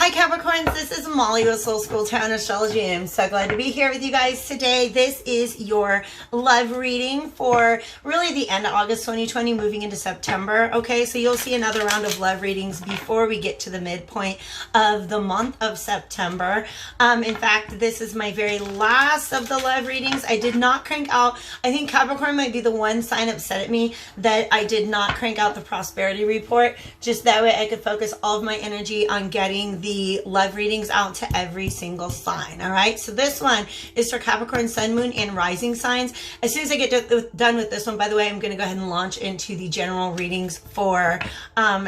Hi Capricorns, this is Molly with Soul School Tarot Astrology, and I'm so glad to be here with you guys today. This is your love reading for really the end of August 2020 moving into September. Okay, so you'll see another round of love readings before we get to the midpoint of the month of September. In fact, this is my very last of the love readings. I did not crank out, I think Capricorn might be the one sign upset at me that I did not crank out the prosperity report, just that way I could focus all of my energy on getting the love readings out to every single sign. All right, so this one is for Capricorn, Sun, Moon, and Rising signs. As soon as I get done with this one, by the way, I'm going to go ahead and launch into the general readings for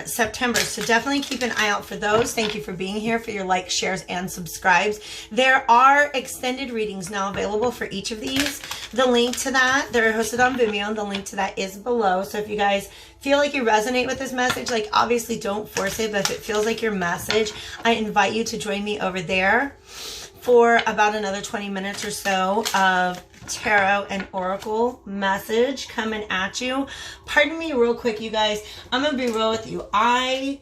September. So definitely keep an eye out for those. Thank you for being here, for your likes, shares, and subscribes. There are extended readings now available for each of these. The link to that, they're hosted on Vimeo. The link to that is below. So if you guys feel like you resonate with this message, like obviously don't force it, but if it feels like your message, I invite you to join me over there for about another 20 minutes or so of tarot and oracle message coming at you. Pardon me real quick, you guys. I'm gonna be real with you. I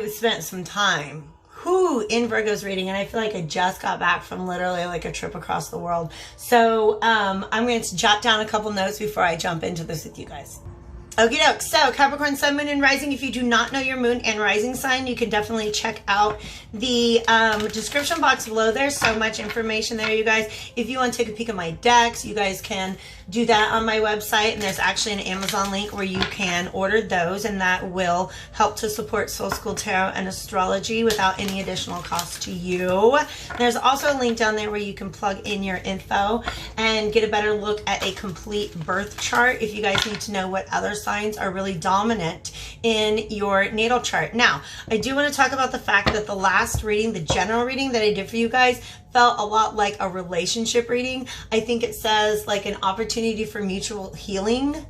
spent some time in Virgo's reading, and I feel like I just got back from literally like a trip across the world. So I'm going to jot down a couple notes before I jump into this with you guys. Okie doke. So Capricorn, Sun, Moon, and Rising. If you do not know your Moon and Rising sign, you can definitely check out the description box below. There's so much information there, you guys. If you want to take a peek at my decks, you guys can do that on my website, and there's actually an Amazon link where you can order those, and that will help to support Soul School Tarot and Astrology without any additional cost to you. There's also a link down there where you can plug in your info and get a better look at a complete birth chart if you guys need to know what other signs are really dominant in your natal chart. Now, I do want to talk about the fact that the last reading, the general reading that I did for you guys, felt a lot like a relationship reading. I think it says like an opportunity for mutual healing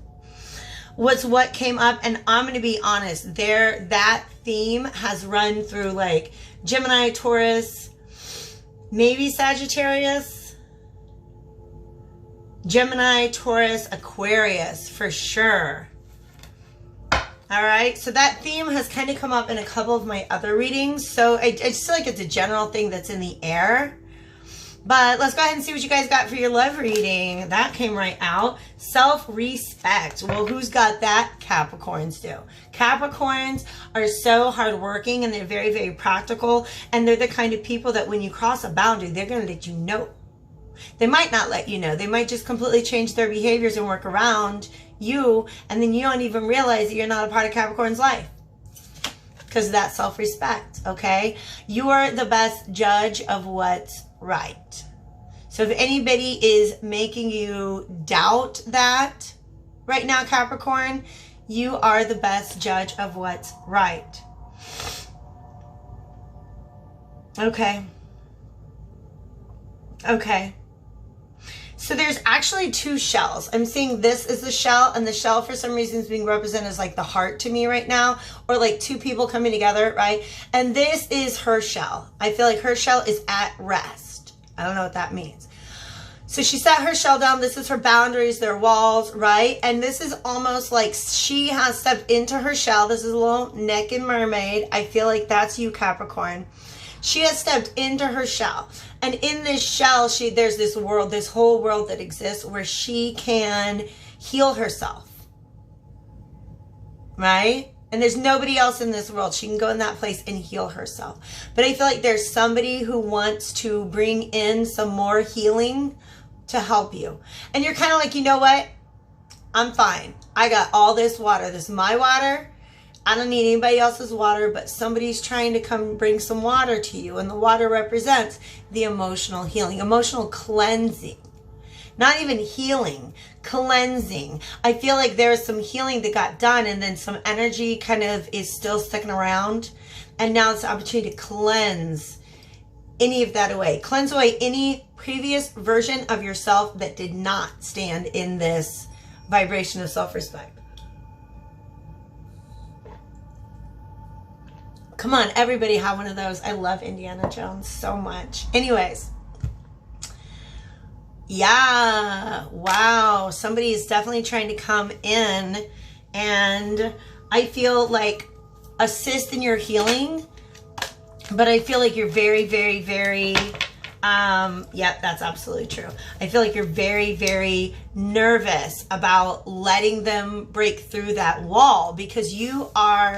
was what came up. And I'm going to be honest, that theme has run through like Gemini, Taurus, maybe Sagittarius, Gemini, Taurus, Aquarius for sure. All right, so that theme has kind of come up in a couple of my other readings. So I just feel like it's a general thing that's in the air. But let's go ahead and see what you guys got for your love reading. That came right out. Self-respect. Well, who's got that? Capricorns do. Capricorns are so hardworking, and they're very, very practical. And they're the kind of people that when you cross a boundary, they're going to let you know. They might not let you know. They might just completely change their behaviors and work around you. And then you don't even realize that you're not a part of Capricorn's life. Because of that self-respect, okay? You are the best judge of what's right. So if anybody is making you doubt that right now, Capricorn, you are the best judge of what's right. Okay. Okay. So there's actually two shells. I'm seeing this is the shell, and the shell for some reason is being represented as like the heart to me right now, or like two people coming together, right? And this is her shell. I feel like her shell is at rest. I don't know what that means. So she set her shell down. This is her boundaries, their walls, right? And this is almost like she has stepped into her shell. This is a little naked mermaid. I feel like that's you, Capricorn. She has stepped into her shell. And in this shell, there's this world, this whole world that exists where she can heal herself. Right? And there's nobody else in this world. She can go in that place and heal herself. But I feel like there's somebody who wants to bring in some more healing to help you. And you're kind of like, you know what? I'm fine. I got all this water. This is my water. I don't need anybody else's water, but somebody's trying to come bring some water to you. And the water represents the emotional healing, emotional cleansing. Not even healing, cleansing. I feel like there's some healing that got done, and then some energy kind of is still sticking around. And now it's the opportunity to cleanse any of that away. Cleanse away any previous version of yourself that did not stand in this vibration of self-respect. Come on, everybody have one of those. I love Indiana Jones so much. Anyways. Yeah. Wow. Somebody is definitely trying to come in and I feel like assist in your healing. But I feel like you're very, very, very, yeah, that's absolutely true. I feel like you're very, very nervous about letting them break through that wall because you are,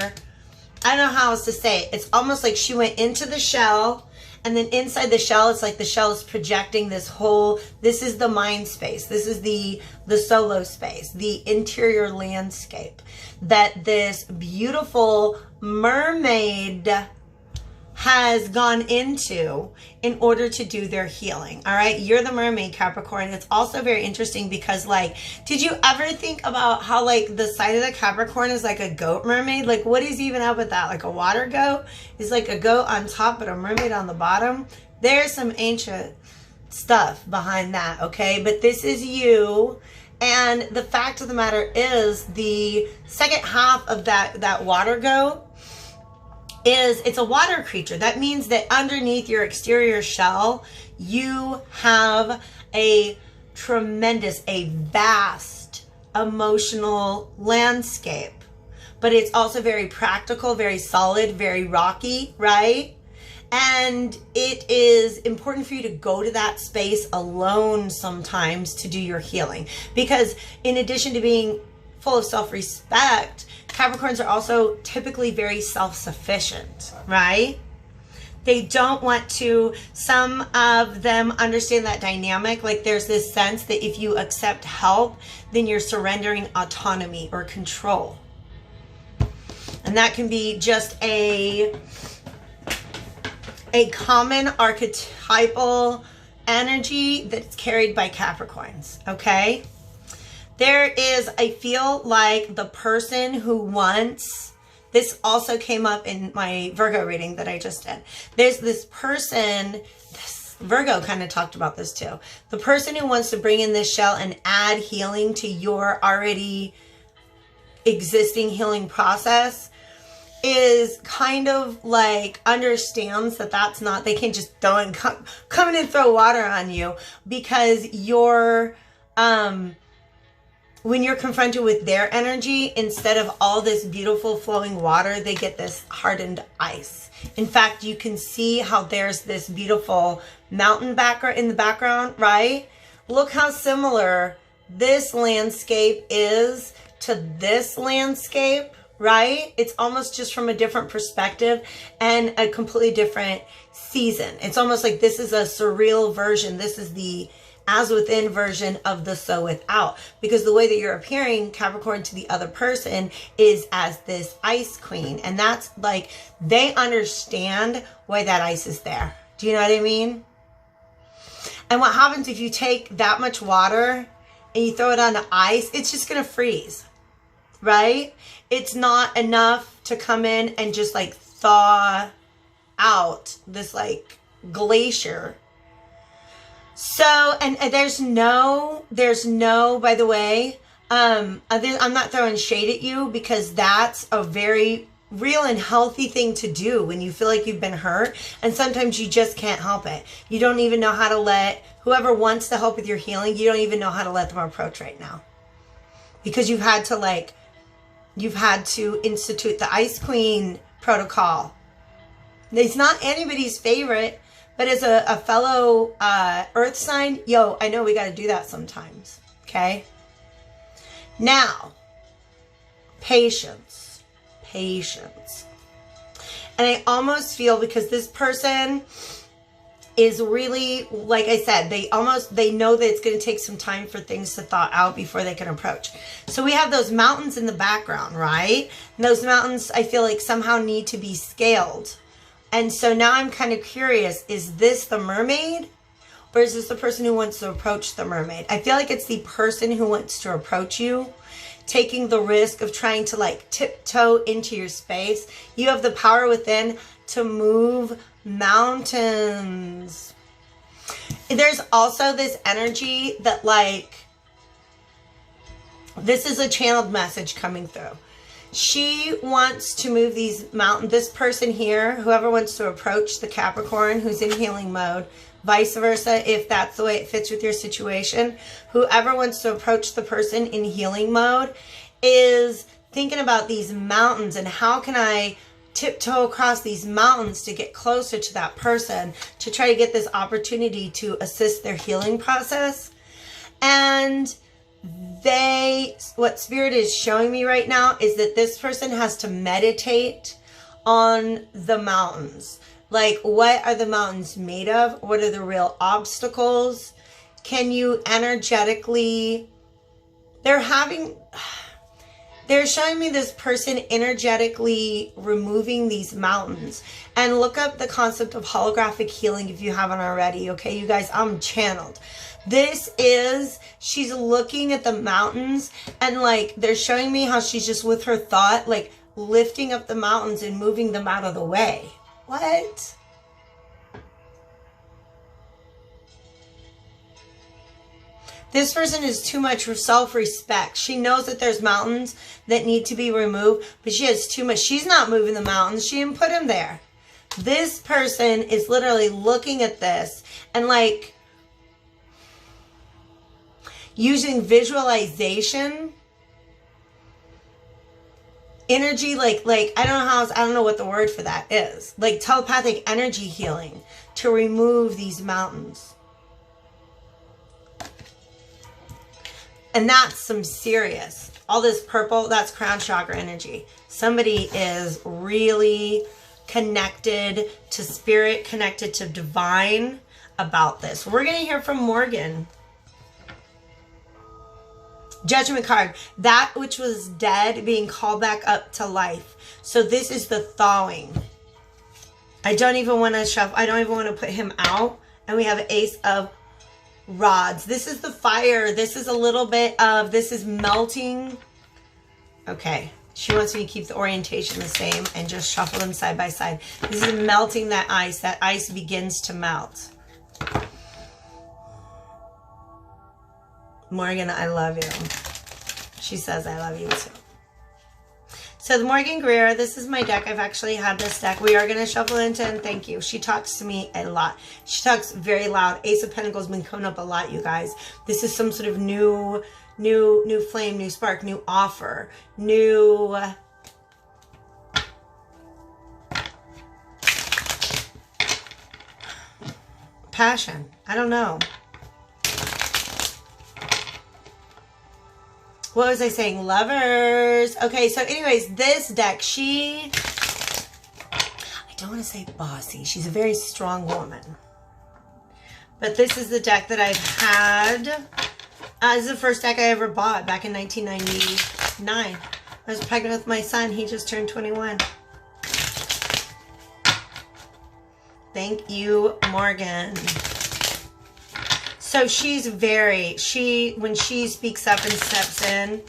I don't know how else to say it. It's almost like she went into the shell, and then inside the shell, it's like the shell is projecting this whole, this is the mind space. This is the solo space, the interior landscape that this beautiful mermaid has gone into in order to do their healing. All right, you're the mermaid, Capricorn. It's also very interesting because, like, did you ever think about how, like, the side of the Capricorn is like a goat mermaid? Like, what is even up with that? Like a water goat is like a goat on top but a mermaid on the bottom. There's some ancient stuff behind that, okay? But this is you. And the fact of the matter is, the second half of that water goat is, it's a water creature. That means that underneath your exterior shell, you have a tremendous, a vast emotional landscape. But it's also very practical, very solid, very rocky, right? And it is important for you to go to that space alone sometimes to do your healing. Because in addition to being full of self-respect, Capricorns are also typically very self-sufficient, right? They don't want to, some of them understand that dynamic. Like there's this sense that if you accept help, then you're surrendering autonomy or control. And that can be just a common archetypal energy that's carried by Capricorns, okay? There is, I feel like the person who wants, this also came up in my Virgo reading that I just did. There's this person, this Virgo kind of talked about this too. The person who wants to bring in this shell and add healing to your already existing healing process is kind of like understands that that's not, they can't just go and come in and throw water on you, because you're, when you're confronted with their energy, instead of all this beautiful flowing water, they get this hardened ice. In fact, you can see how there's this beautiful mountain background in the background, right? Look how similar this landscape is to this landscape, right? It's almost just from a different perspective and a completely different season. It's almost like this is a surreal version. This is the as within version of the so without, because the way that you're appearing, Capricorn, to the other person is as this ice queen. And that's like, they understand why that ice is there. Do you know what I mean? And what happens if you take that much water and you throw it on the ice, it's just going to freeze, right? It's not enough to come in and just like thaw out this like glacier. So, and there's no, by the way, I'm not throwing shade at you, because that's a very real and healthy thing to do when you feel like you've been hurt. And sometimes you just can't help it. You don't even know how to let, whoever wants to help with your healing, you don't even know how to let them approach right now. Because you've had to institute the Ice Queen protocol. It's not anybody's favorite. But as a fellow earth sign, yo, I know we got to do that sometimes, okay? Now, patience. Patience. And I almost feel, because this person is really, like I said, they know that it's going to take some time for things to thaw out before they can approach. So we have those mountains in the background, right? And those mountains, I feel like, somehow need to be scaled. And so now I'm kind of curious, is this the mermaid, or is this the person who wants to approach the mermaid? I feel like it's the person who wants to approach you, taking the risk of trying to like tiptoe into your space. You have the power within to move mountains. There's also this energy that like, this is a channeled message coming through. She wants to move these mountains. This person here, whoever wants to approach the Capricorn who's in healing mode, vice versa, if that's the way it fits with your situation, whoever wants to approach the person in healing mode is thinking about these mountains and how can I tiptoe across these mountains to get closer to that person, to try to get this opportunity to assist their healing process. And what Spirit is showing me right now is that this person has to meditate on the mountains. Like, what are the mountains made of? What are the real obstacles? Can you energetically, they're showing me this person energetically removing these mountains. And look up the concept of holographic healing if you haven't already. Okay, you guys, I'm channeled. She's looking at the mountains, and like, they're showing me how she's just with her thought, like lifting up the mountains and moving them out of the way. What? This person is too much for self-respect. She knows that there's mountains that need to be removed, but she has too much. She's not moving the mountains. She didn't put them there. This person is literally looking at this and like using visualization energy, like I don't know what the word for that is. Like telepathic energy healing to remove these mountains. And that's some serious. All this purple, that's crown chakra energy. Somebody is really connected to spirit, connected to divine about this. We're going to hear from Morgan. Judgment card. That which was dead being called back up to life. So this is the thawing. I don't even want to shuffle. I don't even want to put him out. And we have Ace of Rods. This is the fire. This is a little bit of, this is melting. Okay. She wants me to keep the orientation the same and just shuffle them side by side. This is melting that ice. That ice begins to melt. Morgan, I love you. She says I love you too. So the Morgan Greer, this is my deck. I've actually had this deck. We are going to shuffle into, and thank you. She talks to me a lot. She talks very loud. Ace of Pentacles has been coming up a lot, you guys. This is some sort of new flame, new spark, new offer, new passion. I don't know. What was I saying? Lovers. Okay, so anyways, this deck, I don't want to say bossy. She's a very strong woman. But this is the deck that I've had. This is the first deck I ever bought back in 1999. I was pregnant with my son. He just turned 21. Thank you, Morgan. So when she speaks up and steps in,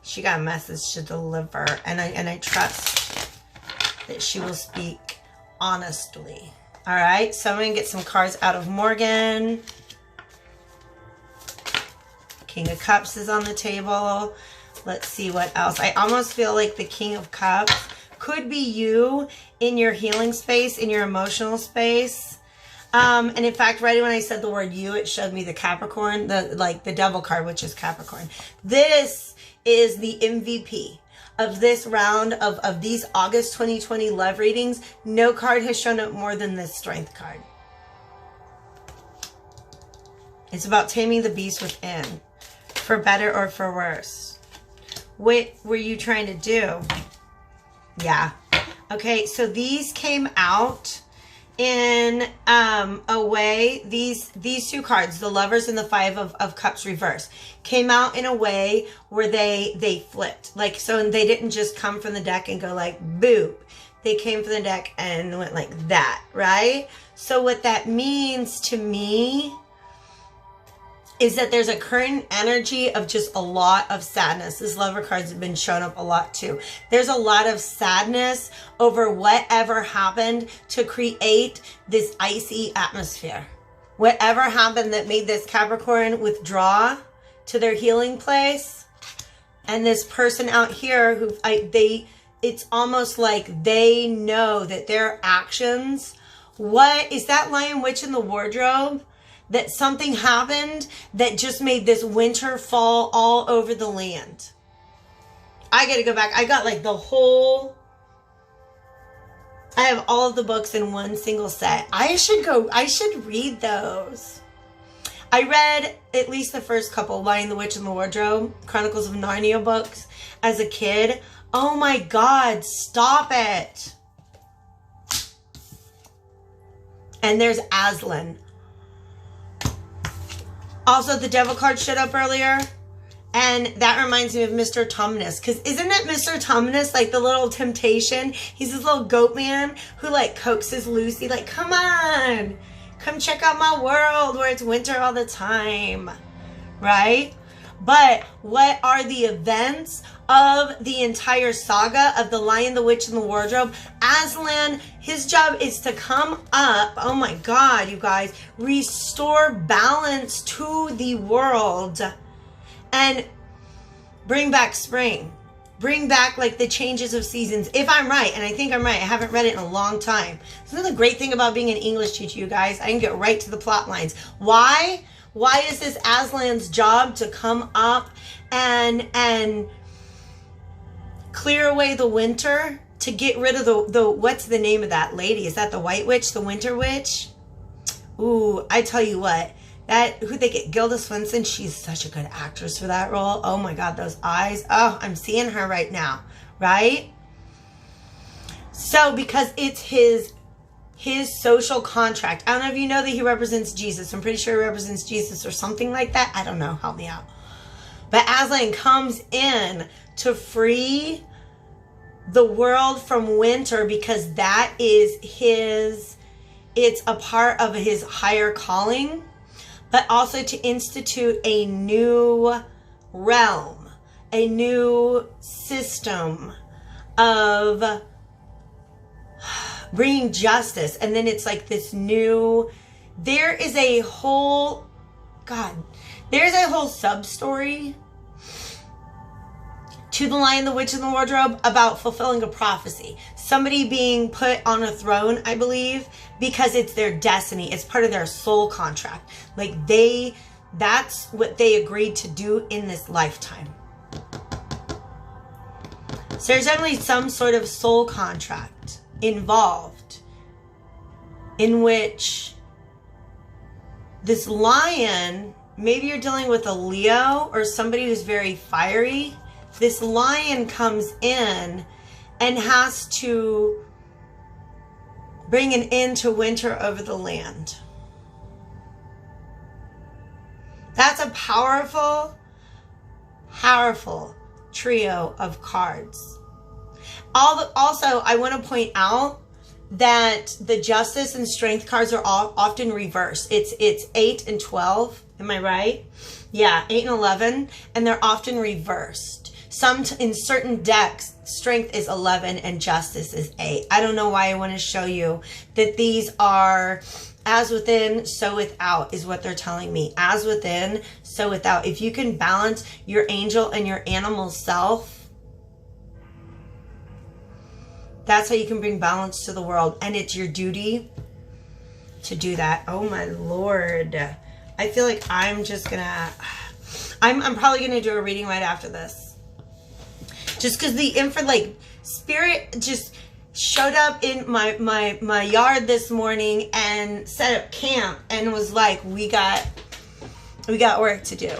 she got a message to deliver. And I trust that she will speak honestly. All right, so I'm going to get some cards out of Morgan. King of Cups is on the table. Let's see what else. I almost feel like the King of Cups could be you in your healing space, in your emotional space. And in fact, right when I said the word you, it showed me the Capricorn, the devil card, which is Capricorn. This is the MVP of this round of these August 2020 love readings. No card has shown up more than this Strength card. It's about taming the beast within, for better or for worse. What were you trying to do? Yeah. Okay, so these came out in a way, these two cards, the Lovers and the Five of Cups reverse, came out in a way where they flipped. Like, so they didn't just come from the deck and go like, boop. They came from the deck and went like that, right? So what that means to me is that there's a current energy of just a lot of sadness. This Lover cards have been shown up a lot too. There's a lot of sadness over whatever happened to create this icy atmosphere. Whatever happened that made this Capricorn withdraw to their healing place. And this person out here who it's almost like they know that their actions, what is that Lion Witch in the wardrobe? That something happened that just made this winter fall all over the land. I got to go back. I got like the whole I have all of the books in one single set. I should read those. I read at least the first couple, Lion, the Witch, and the Wardrobe, Chronicles of Narnia books as a kid. Oh my God, stop it. And there's Aslan. Also, the devil card showed up earlier. And that reminds me of Mr. Tumnus. Because isn't it Mr. Tumnus, like the little temptation? He's this little goat man who like coaxes Lucy, like, come on. Come check out my world where it's winter all the time. Right? But what are the events of the entire saga of the Lion, the Witch, and the Wardrobe? Aslan, his job is to come up, oh my God, you guys, restore balance to the world and bring back spring. Bring back like the changes of seasons. If I'm right, and I think I'm right, I haven't read it in a long time. This is the great thing about being an English teacher, you guys. I can get right to the plot lines. Why? Why is this Aslan's job to come up and clear away the winter, to get rid of the what's the name of that lady? Is that the White Witch, the Winter Witch? Ooh, I tell you what, who they get, Gilda Swinson, she's such a good actress for that role. Oh my God, those eyes. Oh, I'm seeing her right now, right? So because it's his social contract. I don't know if you know that he represents Jesus. I'm pretty sure he represents Jesus or something like that. I don't know. Help me out. But Aslan comes in to free the world from winter because that is it's a part of his higher calling, but also to institute a new realm, a new system of bringing justice. And then it's like this new, there's a whole sub-story to the Lion, the Witch, and the Wardrobe about fulfilling a prophecy. Somebody being put on a throne, I believe, because it's their destiny. It's part of their soul contract. Like that's what they agreed to do in this lifetime. So there's definitely some sort of soul contract involved in which this lion, maybe you're dealing with a Leo or somebody who's very fiery. This lion comes in and has to bring an end to winter over the land. That's a powerful, powerful trio of cards. Also, I want to point out that the Justice and Strength cards are often reversed. It's 8 and 12. Am I right? Yeah, 8 and 11. And they're often reversed. In certain decks, Strength is 11 and Justice is 8. I don't know why I want to show you that these are as within, so without is what they're telling me. As within, so without. If you can balance your angel and your animal self, that's how you can bring balance to the world. And it's your duty to do that. Oh my Lord. I feel like I'm just gonna, I'm probably gonna do a reading right after this. Just because the spirit just showed up in my yard this morning and set up camp and was like, we got work to do.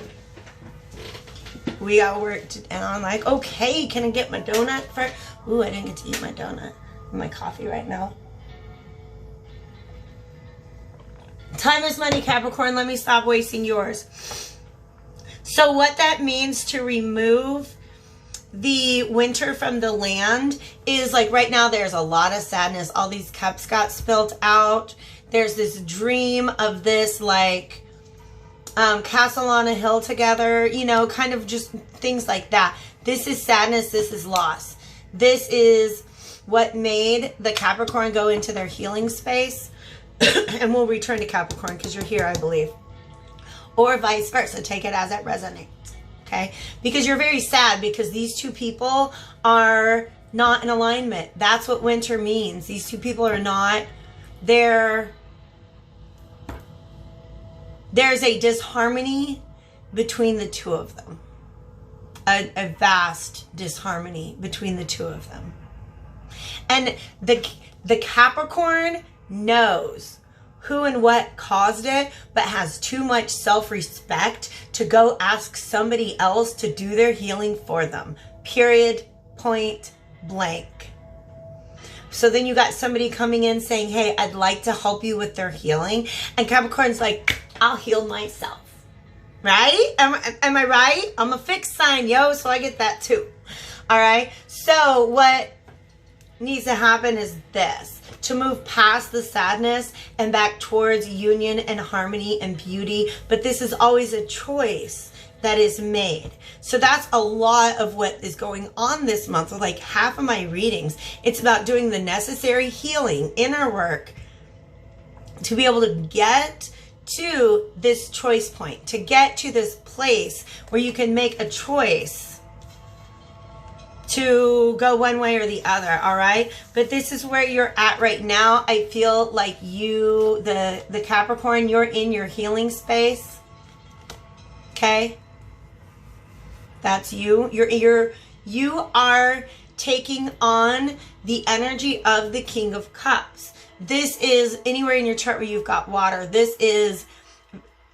We got work to do. And I'm like, okay, can I get my donut first? Ooh, I didn't get to eat my donut and my coffee right now. Time is money, Capricorn. Let me stop wasting yours. So what that means to remove the winter from the land is like right now there's a lot of sadness. All these cups got spilt out. There's this dream of this like castle on a hill together, you know, kind of just things like that. This is sadness. This is loss. This is what made the Capricorn go into their healing space. And we'll return to Capricorn because you're here, I believe. Or vice versa. Take it as it resonates. Okay? Because you're very sad because these two people are not in alignment. That's what winter means. These two people are not. There's a disharmony between the two of them. A vast disharmony between the two of them. And The Capricorn knows who and what caused it, but has too much self-respect to go ask somebody else to do their healing for them. Period. Point blank. So then you got somebody coming in saying, hey, I'd like to help you with their healing. And Capricorn's like, I'll heal myself. Right? Am I right? I'm a fixed sign, yo, so I get that too. All right? So what needs to happen is this. To move past the sadness and back towards union and harmony and beauty. But this is always a choice that is made. So that's a lot of what is going on this month. So like half of my readings, it's about doing the necessary healing, inner work, to be able to get to this choice point, to get to this place where you can make a choice to go one way or the other, all right? But this is where you're at right now. I feel like you, the Capricorn, you're in your healing space, okay? That's you. You are taking on the energy of the King of Cups. This is anywhere in your chart where you've got water. This is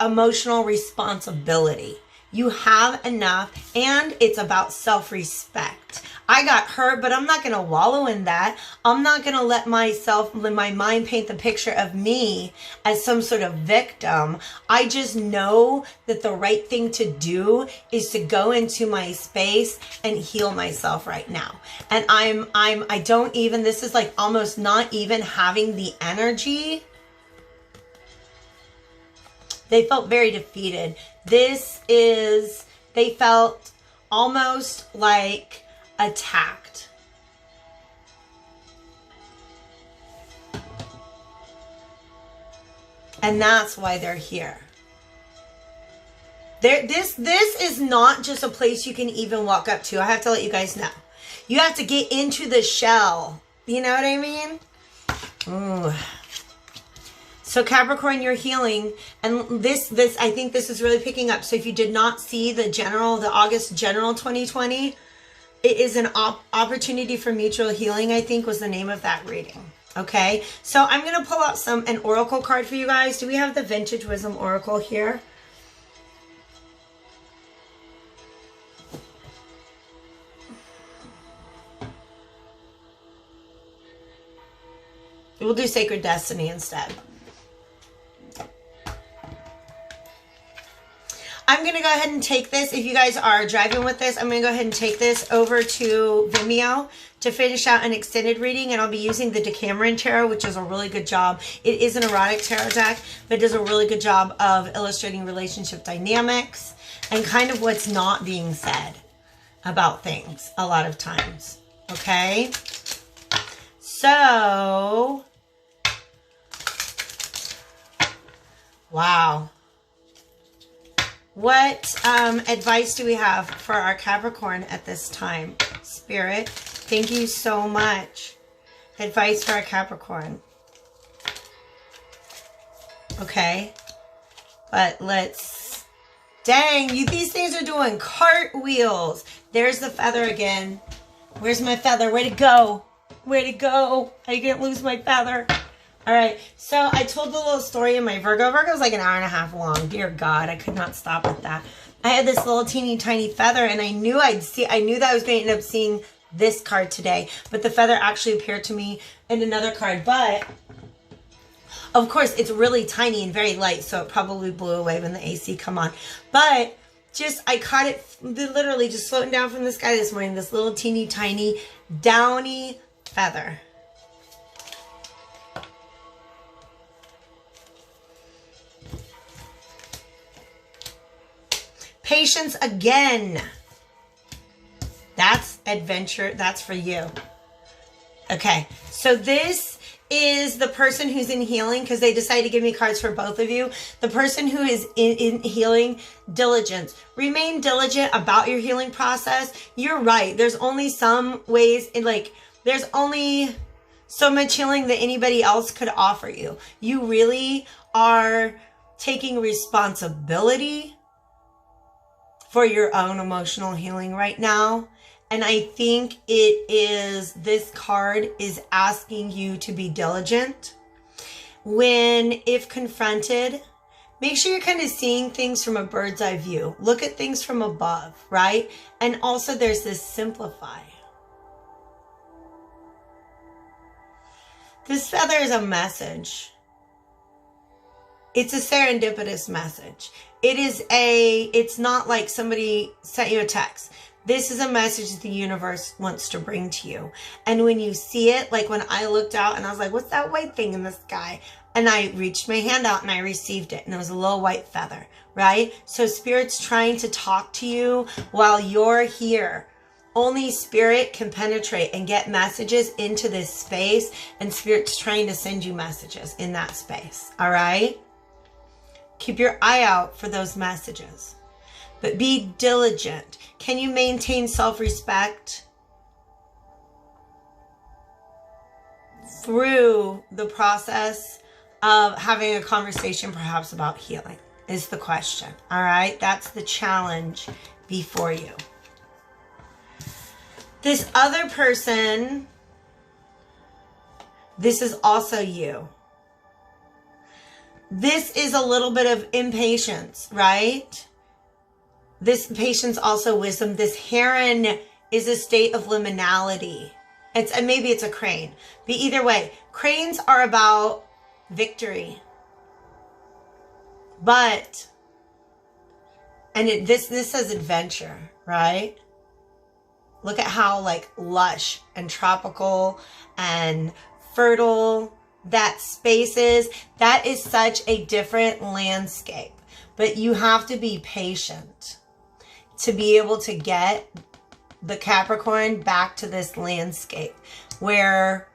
emotional responsibility. You have enough, and it's about self-respect. I got hurt, but I'm not going to wallow in that. I'm not going to let my mind paint the picture of me as some sort of victim. I just know that the right thing to do is to go into my space and heal myself right now. And I don't even, this is like almost not even having the energy. They felt very defeated. They felt almost like attacked. And that's why they're here. This is not just a place you can even walk up to. I have to let you guys know. You have to get into the shell. You know what I mean? Ooh. So Capricorn, you're healing, and this I think this is really picking up. So if you did not see the August general 2020, it is an opportunity for mutual healing, I think was the name of that reading. Okay, so I'm gonna pull out an oracle card for you guys. Do we have the Vintage Wisdom Oracle here? We'll do Sacred Destiny instead. I'm going to go ahead and take this. If you guys are driving with this, I'm going to go ahead and take this over to Vimeo to finish out an extended reading. And I'll be using the Decameron Tarot, which does a really good job. It is an erotic tarot deck, but it does a really good job of illustrating relationship dynamics and kind of what's not being said about things a lot of times. Okay? So, wow. What advice do we have for our Capricorn at this time? Spirit, thank you so much. Advice for our Capricorn. Okay. But let's... Dang, these things are doing cartwheels. There's the feather again. Where's my feather? Where'd it go? Where'd it go? I didn't lose my feather. All right, so I told the little story in my Virgo. Virgo's like an hour and a half long. Dear God, I could not stop at that. I had this little teeny tiny feather, and I knew that I was going to end up seeing this card today. But the feather actually appeared to me in another card. But, of course, it's really tiny and very light, so it probably blew away when the AC come on. But I caught it literally just floating down from the sky this morning. This little teeny tiny downy feather. Patience again. That's adventure. That's for you. Okay. So this is the person who's in healing, because they decided to give me cards for both of you. The person who is in healing, diligence. Remain diligent about your healing process. You're right. There's only some ways there's only so much healing that anybody else could offer you. You really are taking responsibility for your own emotional healing right now. And I think this card is asking you to be diligent. If confronted, make sure you're kind of seeing things from a bird's eye view. Look at things from above, right? And also there's this simplify. This feather is a message. It's a serendipitous message. It's not like somebody sent you a text. This is a message that the universe wants to bring to you. And when you see it, like when I looked out and I was like, what's that white thing in the sky? And I reached my hand out and I received it. And it was a little white feather, right? So Spirit's trying to talk to you while you're here. Only Spirit can penetrate and get messages into this space. And Spirit's trying to send you messages in that space, all right? Keep your eye out for those messages. But be diligent. Can you maintain self-respect through the process of having a conversation perhaps about healing is the question. All right. That's the challenge before you. This other person, this is also you. This is a little bit of impatience, right? This patience, also wisdom. This heron is a state of liminality. Maybe it's a crane. But either way, cranes are about victory. But, this says adventure, right? Look at how like lush and tropical and fertile that space is. That is such a different landscape. But you have to be patient to be able to get the Capricorn back to this landscape where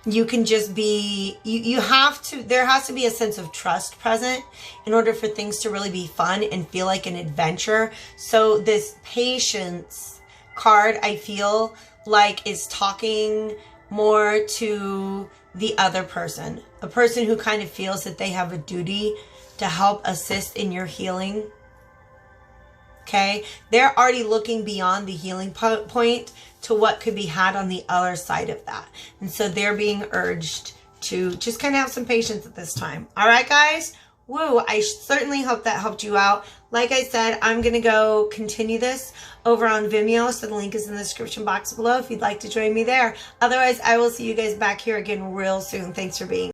you can just be, there has to be a sense of trust present in order for things to really be fun and feel like an adventure. So this patience card, I feel like, is talking more to the other person, a person who kind of feels that they have a duty to help assist in your healing. Okay, they're already looking beyond the healing point to what could be had on the other side of that. And so they're being urged to just kind of have some patience at this time. All right, guys. Woo, I certainly hope that helped you out. Like I said, I'm going to go continue this over on Vimeo. So the link is in the description box below if you'd like to join me there. Otherwise, I will see you guys back here again real soon. Thanks for being